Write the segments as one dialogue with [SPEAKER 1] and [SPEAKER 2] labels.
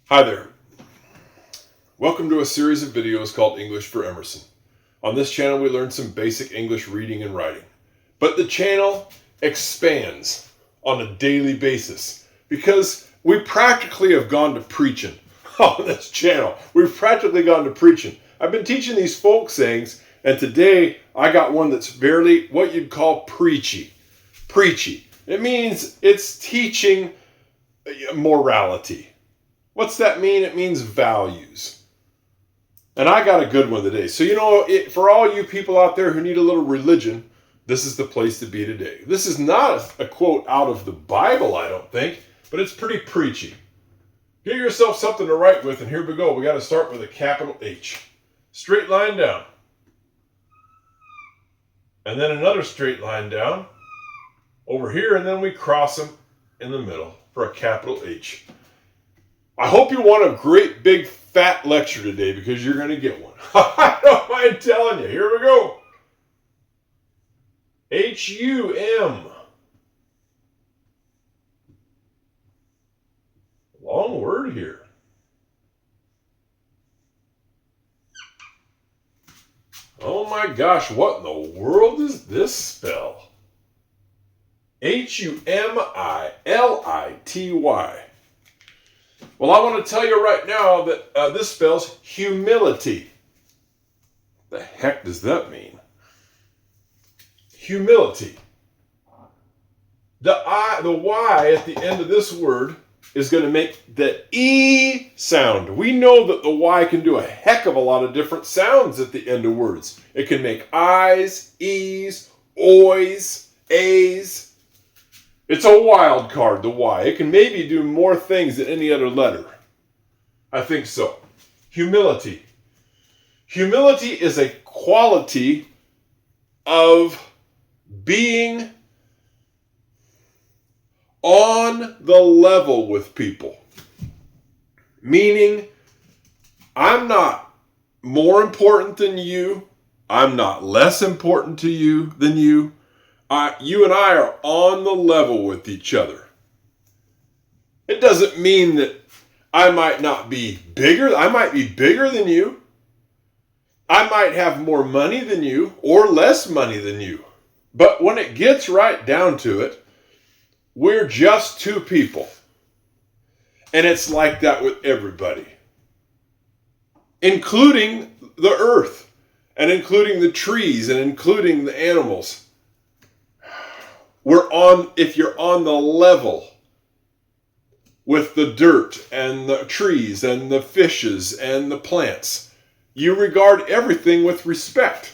[SPEAKER 1] Hi there. Welcome to a series of videos called English for Emerson. On this channel we learn some basic English reading and writing. But the channel expands on a daily basis because we practically have gone to preaching on this channel. We've practically gone to preaching. I've been teaching these folk sayings, and today I got one that's barely what you'd call preachy. Preachy. It means it's teaching morality. What's that mean? It means values. And I got a good one today. So, for all you people out there who need a little religion, this is the place to be today. This is not a quote out of the Bible, I don't think, but it's pretty preachy. Get yourself something to write with, and here we go. We got to start with a capital H. Straight line down. And then another straight line down over here, and then we cross them in the middle for a capital H. I hope you want a great big fat lecture today because you're going to get one. I don't mind telling you. Here we go. H-U-M. Long word here. Oh my gosh, what in the world does this spell? H-U-M-I-L-I-T-Y. Well, I want to tell you right now that this spells humility. The heck does that mean? Humility. The Y at the end of this word is going to make the E sound. We know that the Y can do a heck of a lot of different sounds at the end of words. It can make I's, E's, O's, A's. It's a wild card, the Y. It can maybe do more things than any other letter. I think so. Humility. Humility is a quality of being on the level with people. Meaning, I'm not more important than you. I'm not less important to you than you. You and I are on the level with each other. It doesn't mean that I might not be bigger. I might be bigger than you. I might have more money than you or less money than you. But when it gets right down to it, we're just two people. And it's like that with everybody. Including the earth. And including the trees. And including the animals. If you're on the level with the dirt and the trees and the fishes and the plants, you regard everything with respect.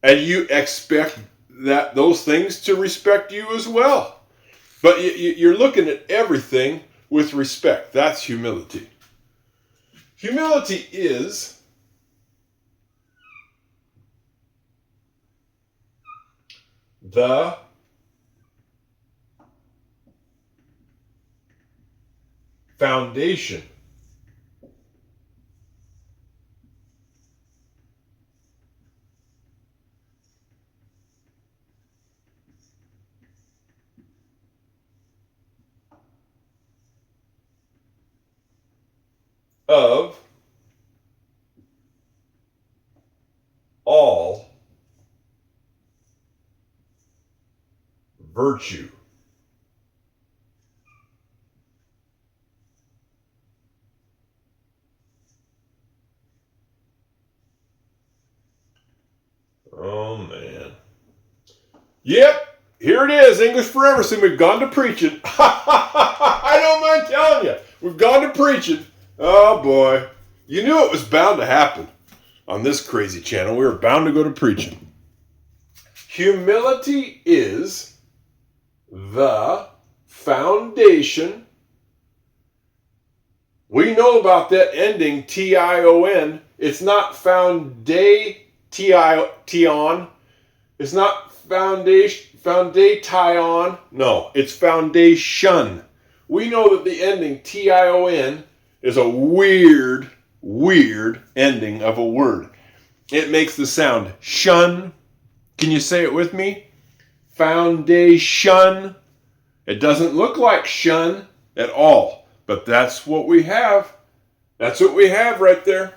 [SPEAKER 1] And you expect those things to respect you as well. But you're looking at everything with respect. That's humility. Humility is the foundation of all virtue. Oh, man. Yep, here it is, English for Emerson. We've gone to preaching. I don't mind telling you. We've gone to preaching. Oh, boy. You knew it was bound to happen on this crazy channel. We were bound to go to preaching. Humility is the foundation. We know about that ending, T-I-O-N. It's not foundation. Tion. It's not foundation. No, it's foundation. We know that the ending Tion is a weird ending of a word. It makes the sound shun. Can you say it with me? Foundation. It doesn't look like shun at all. But that's what we have. That's what we have right there.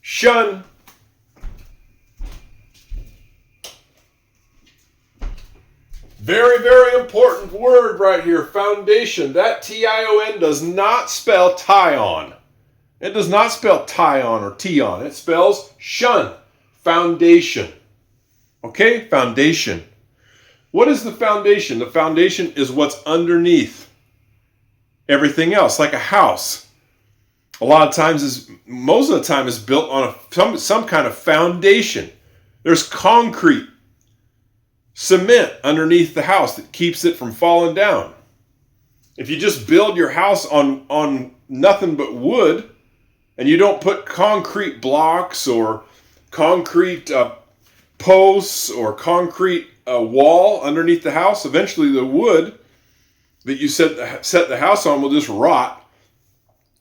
[SPEAKER 1] Shun. Very, very important word right here. Foundation. That T-I-O-N does not spell tie-on. It does not spell tie-on or T-on. It spells shun. Foundation. Okay? Foundation. What is the foundation? The foundation is what's underneath everything else, like a house. A lot of times, most of the time, is built on some kind of foundation. There's concrete, cement underneath the house that keeps it from falling down. If you just build your house on nothing but wood, and you don't put concrete blocks or concrete posts or concrete wall underneath the house, eventually the wood that you set the house on will just rot,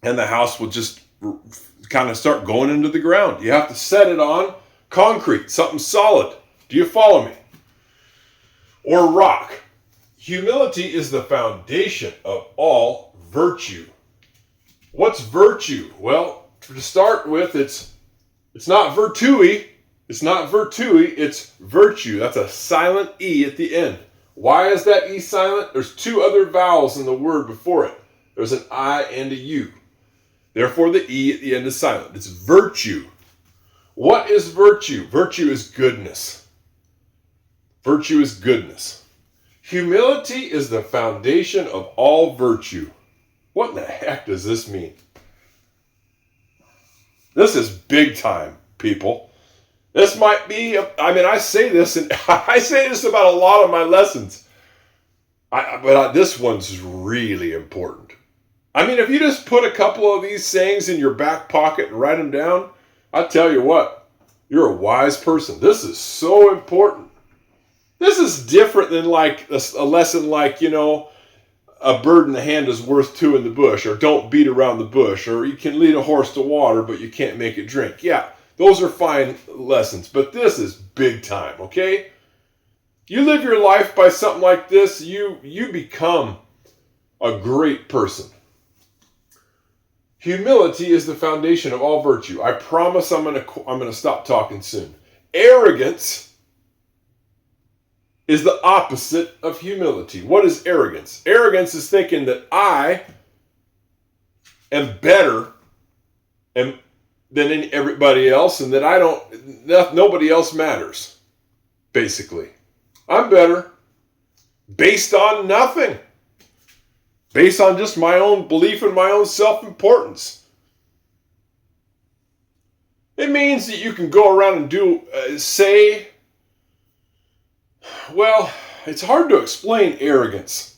[SPEAKER 1] and the house will just kind of start going into the ground. You have to set it on concrete, something solid. Do you follow me? Or rock. Humility is the foundation of all virtue. What's virtue? Well, to start with, it's not virtui. It's not virtui, it's virtue. That's a silent E at the end. Why is that E silent? There's two other vowels in the word before it. There's an I and a U. Therefore, the E at the end is silent. It's virtue. What is virtue? Virtue is goodness. Virtue is goodness. Humility is the foundation of all virtue. What in the heck does this mean? This is big time, people. This might be, I say this, and I say this about a lot of my lessons. But this one's really important. If you just put a couple of these sayings in your back pocket and write them down, I tell you what, you're a wise person. This is so important. This is different than like a lesson like, a bird in the hand is worth two in the bush, or don't beat around the bush, or you can lead a horse to water, but you can't make it drink. Yeah, those are fine lessons, but this is big time, okay? You live your life by something like this, you become a great person. Humility is the foundation of all virtue. I promise I'm gonna stop talking soon. Arrogance is the opposite of humility. What is arrogance? Arrogance is thinking that I am better than everybody else, and that nobody else matters. Basically, I'm better based on nothing. Based on just my own belief and my own self-importance. It means that you can go around and say, well, it's hard to explain arrogance.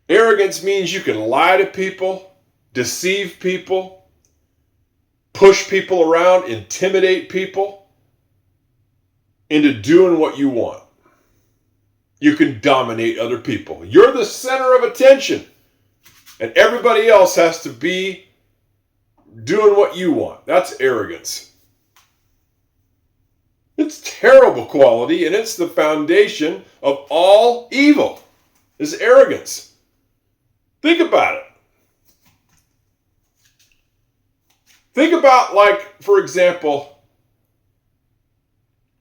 [SPEAKER 1] Arrogance means you can lie to people, deceive people, push people around, intimidate people into doing what you want. You can dominate other people. You're the center of attention, and everybody else has to be doing what you want. That's arrogance. It's terrible quality, and it's the foundation of all evil, is arrogance. Think about it. Think about, like, for example,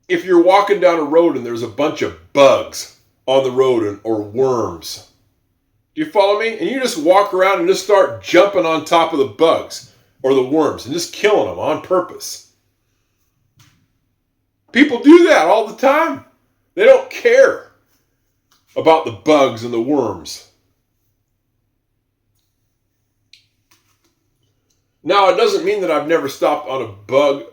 [SPEAKER 1] if you're walking down a road and there's a bunch of bugs on the road or worms. Do you follow me? And you just walk around and just start jumping on top of the bugs or the worms and just killing them on purpose. People do that all the time. They don't care about the bugs and the worms. Now, it doesn't mean that I've never stepped on a bug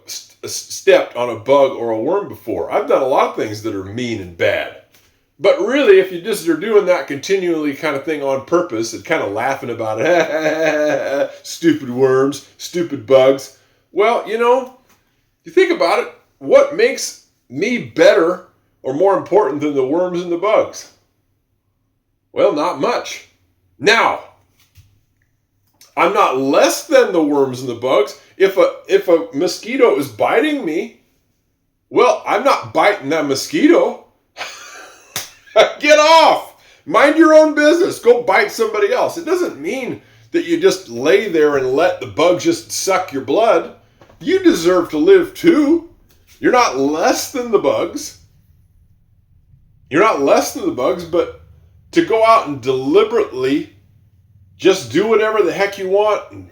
[SPEAKER 1] or a worm before. I've done a lot of things that are mean and bad. But really, if you just are doing that continually kind of thing on purpose and kind of laughing about it, stupid worms, stupid bugs, well, you think about it, what makes me better or more important than the worms and the bugs? Well, not much. Now, I'm not less than the worms and the bugs. If a mosquito is biting me, well, I'm not biting that mosquito. Get off! Mind your own business. Go bite somebody else. It doesn't mean that you just lay there and let the bugs just suck your blood. You deserve to live too. You're not less than the bugs. You're not less than the bugs, but to go out and deliberately just do whatever the heck you want and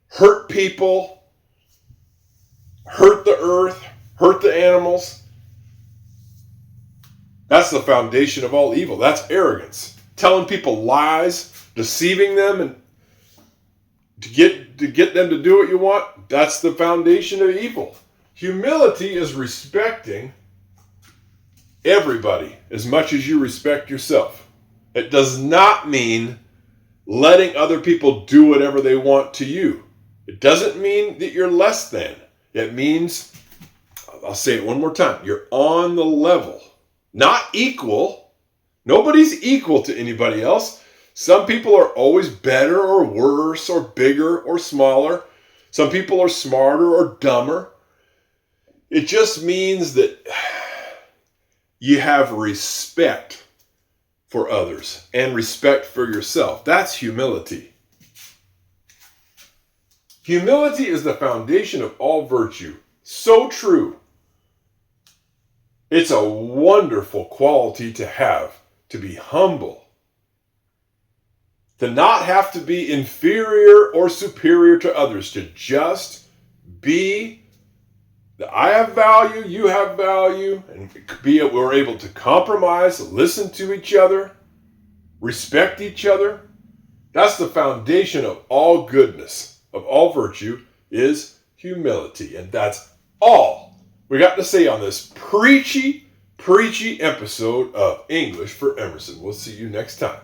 [SPEAKER 1] hurt people, hurt the earth, hurt the animals, that's the foundation of all evil. That's arrogance. Telling people lies, deceiving them, and to get them to do what you want, that's the foundation of evil. Humility is respecting everybody as much as you respect yourself. It does not mean letting other people do whatever they want to you. It doesn't mean that you're less than. It means, I'll say it one more time, you're on the level. Not equal. Nobody's equal to anybody else. Some people are always better or worse or bigger or smaller. Some people are smarter or dumber. It just means that you have respect for others and respect for yourself. That's humility. Humility is the foundation of all virtue. So true. It's a wonderful quality to have, to be humble. To not have to be inferior or superior to others, to just be that I have value, you have value, and we're able to compromise, listen to each other, respect each other. That's the foundation of all goodness, of all virtue, is humility. And that's all we got to say on this preachy episode of English for Emerson. We'll see you next time.